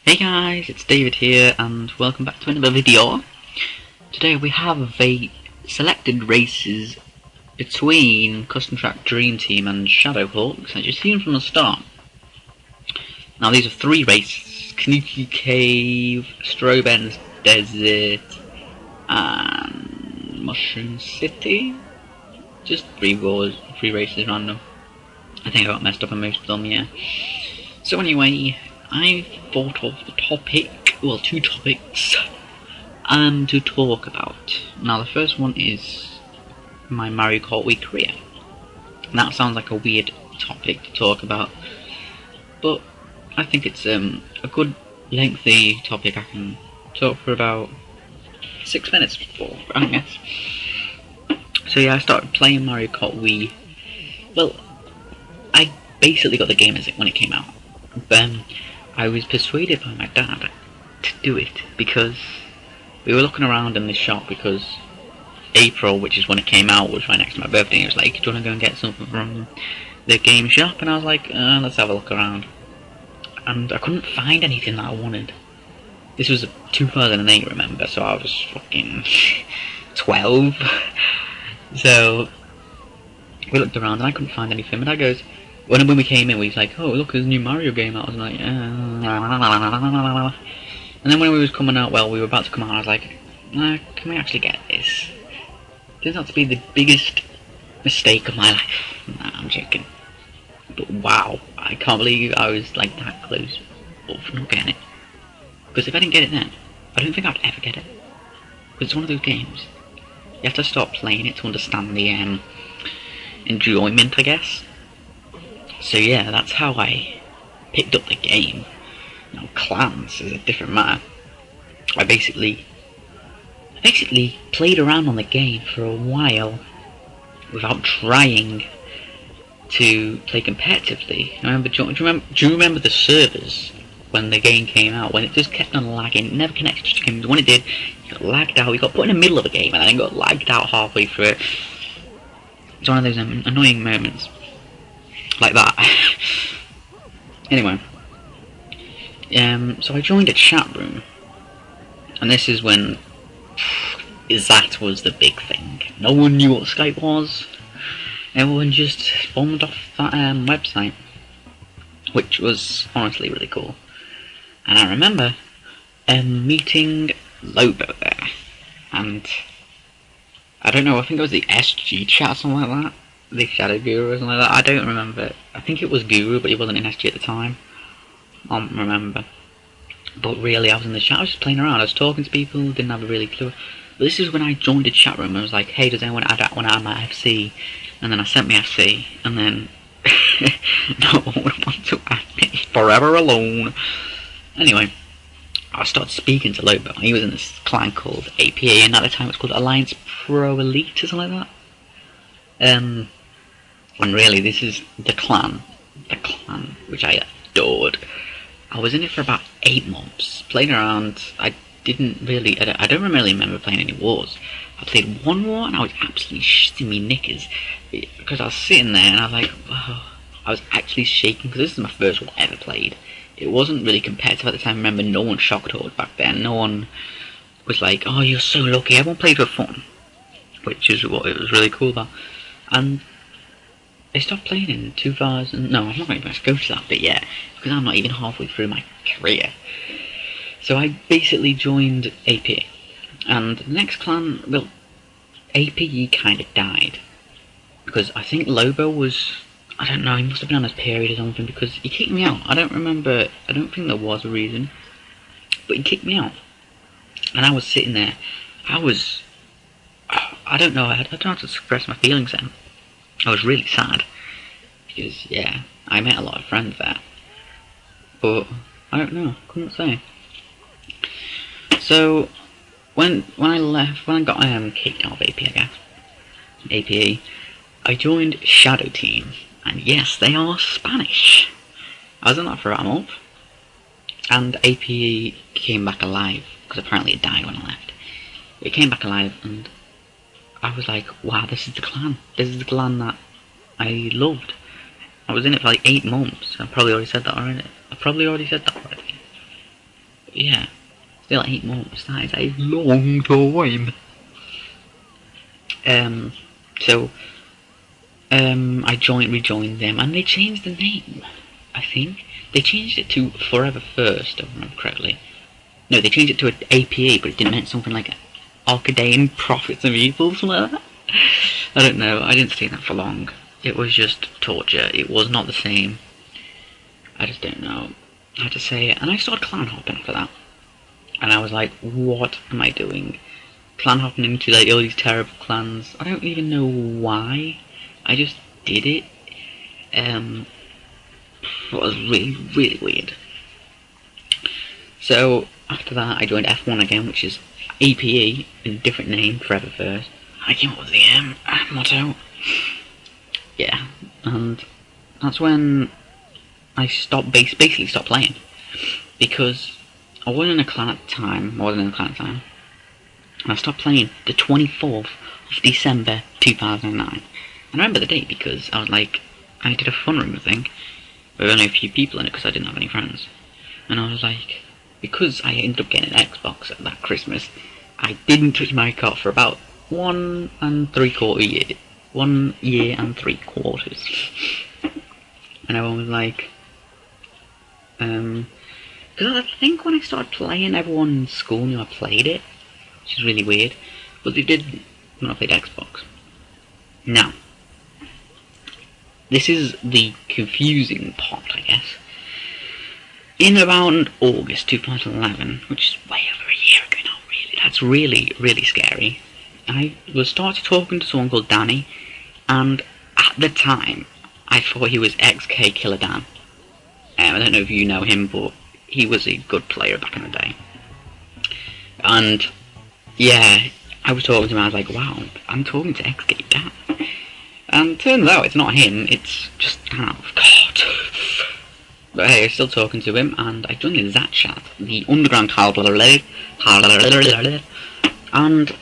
Hey guys, it's David here and welcome back to another video. Today we have selected races between Custom Track Dream Team and Shadowhawks, as you've seen from the start. Now these are three races: Kanuki Cave, Strobens Desert and Mushroom City. Just three races random. I think I got messed up on most of them, yeah. So anyway, I thought of the topic, well, two topics, to talk about. Now the first one is my MKWii Career. And that sounds like a weird topic to talk about, but I think it's a good lengthy topic I can talk for about 6 minutes for, I guess. So yeah, I started playing MKWii. Well, I basically got the game when it came out. Then I was persuaded by my dad to do it because we were looking around in the shop, because April, which is when it came out, was right next to my birthday. He was like, "Do you want to go and get something from the game shop?" And I was like, "Let's have a look around." And I couldn't find anything that I wanted. This was 2008, remember? So I was fucking 12. So we looked around and I couldn't find anything. And I goes, when we came in, we was like, "Oh, look, there's a new Mario game out." I was like, and then when we was coming out, well, we were about to come out, I was like, can we actually get this? Turns out to be the biggest mistake of my life. Nah, I'm joking. But wow, I can't believe I was like that close of not getting it. Because if I didn't get it then, I don't think I'd ever get it. Because it's one of those games, you have to start playing it to understand the enjoyment, I guess. So yeah, that's how I picked up the game. Now clans is a different matter. I basically played around on the game for a while without trying to play competitively. Do you remember the servers when the game came out, when it just kept on lagging? It never connected to games. When it did, you got lagged out. You got put in the middle of a game and then got lagged out halfway through it. It's one of those annoying moments like that. Anyway, so I joined a chat room, and this is when that was the big thing. No one knew what Skype was. Everyone just spawned off that website, which was honestly really cool. And I remember meeting Lobo there, and I don't know, I think it was the SG chat or something like that. The Shadow Guru or something like that. I don't remember. I think it was Guru, but he wasn't in SG at the time. I don't remember. But really, I was in the chat. I was just playing around. I was talking to people. Didn't have a really clue. But this is when I joined a chat room. I was like, "Hey, does anyone want to add my FC?" And then I sent my FC, and then no one would want to add me. Forever alone. Anyway, I started speaking to Lobo. He was in this clan called APA, and at the time it was called Alliance Pro Elite or something like that. And really, this is the clan, which I adored. I was in it for about 8 months, playing around. I don't really remember playing any wars. I played one war and I was absolutely shitting me knickers, because I was sitting there and I was like, wow, I was actually shaking, because this is my first war I ever played. It wasn't really competitive at the time. Remember, no one shock talked back then. No one was like, "Oh, you're so lucky." Everyone played for fun, which is what it was really cool about. And I stopped playing in 2000. No, I'm not even going to go to that bit yet, because I'm not even halfway through my career. So I basically joined AP, and the next clan, well, APE kind of died, because I think Lobo was, I don't know, he must have been on his period or something, because he kicked me out. I don't remember, I don't think there was a reason, but he kicked me out. And I was sitting there, I don't know how to express my feelings then. I was really sad, because yeah, I met a lot of friends there, but I don't know, couldn't say. So when I left, when I got kicked out of AP, I guess, APE, I joined Shadow Team, and yes, they are Spanish. I was in that for about a month, and APE came back alive, because apparently it died when I left. It came back alive, and I was like, wow, this is the clan. This is the clan that I loved. I was in it for like 8 months. I probably already said that already. yeah, still 8 months. That is a long time. I rejoined them, and they changed the name. I think they changed it to Forever First, if I remember correctly. No, they changed it to an APE, but it didn't mean something like Arcadian Prophets of Evil, something like that. I don't know. I didn't stay that for long. It was just torture. It was not the same. I just don't know how to say it. And I started clan hopping after that, and I was like, what am I doing? Clan hopping into like all these terrible clans. I don't even know why. I just did it. It was really, really weird. So after that, I joined F1 again, which is APE, in a different name, Forever First. I came up with the motto. Yeah, and that's when I basically stopped playing, because I wasn't in a clan at the time. And I stopped playing the 24th of December 2009. And I remember the date because I was like, I did a fun room thing with only a few people in it because I didn't have any friends. And I was like, because I ended up getting an Xbox at that Christmas, I didn't touch Mario Kart for about 1 3/4 years. 1 year and 3/4. And everyone was like, because I think when I started playing, everyone in school knew I played it, which is really weird, but they didn't when I played Xbox. Now, this is the confusing part, I guess. In around August 2011, which is way over a year ago now, really, that's really, really scary, I started talking to someone called Danny, and at the time, I thought he was XK Killer Dan. I don't know if you know him, but he was a good player back in the day. And yeah, I was talking to him, I was like, wow, I'm talking to XK Dan. And turns out it's not him, it's just, oh god. But hey, I was still talking to him, and I joined the Zat chat, the underground and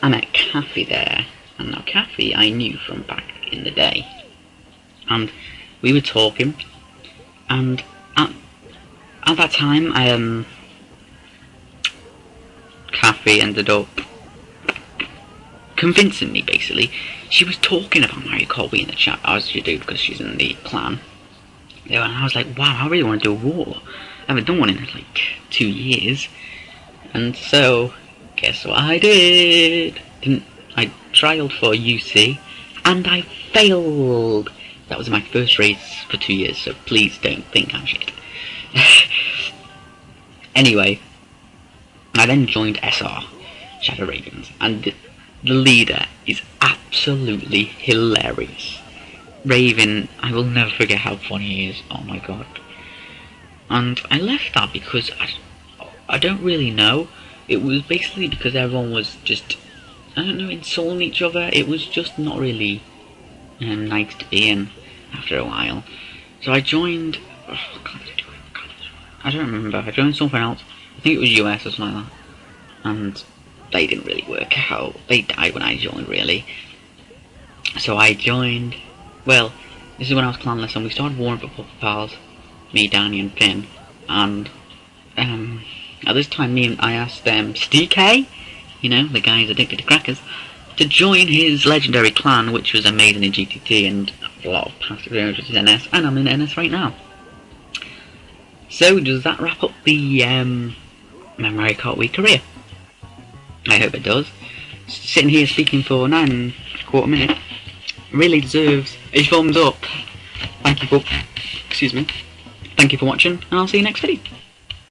I met Kathy there. And now Kathy I knew from back in the day. And we were talking, and at that time, Kathy ended up convincing me, basically. She was talking about Mario Kart Wii in the chat, as you do, because she's in the clan. And I was like, wow, I really want to do a war. I haven't done one in like 2 years. And so, guess what I did? I trialed for UC, and I failed. That was my first race for 2 years, so please don't think I'm shit. Anyway, I then joined SR, Shadow Ravens, and the leader is absolutely hilarious. Raven, I will never forget how funny he is, oh my god. And I left that because I don't really know. It was basically because everyone was just, I don't know, insulting each other. It was just not really nice to be in after a while. So I joined, I don't remember, I joined something else. I think it was US or something like that. And they didn't really work out. They died when I joined, really. So I joined, well, this is when I was clanless, and we started warring for Puppet Pals, me, Danny and Finn. And at this time I asked STK, you know, the guy who's addicted to crackers, to join his legendary clan, which was amazing in GTT and a lot of past experiences in NS, and I'm in NS right now. So does that wrap up the my Mario Kart Wii career? I hope it does. Sitting here speaking for 9¼ minutes really deserves a thumbs up. Thank you for watching, and I'll see you next video.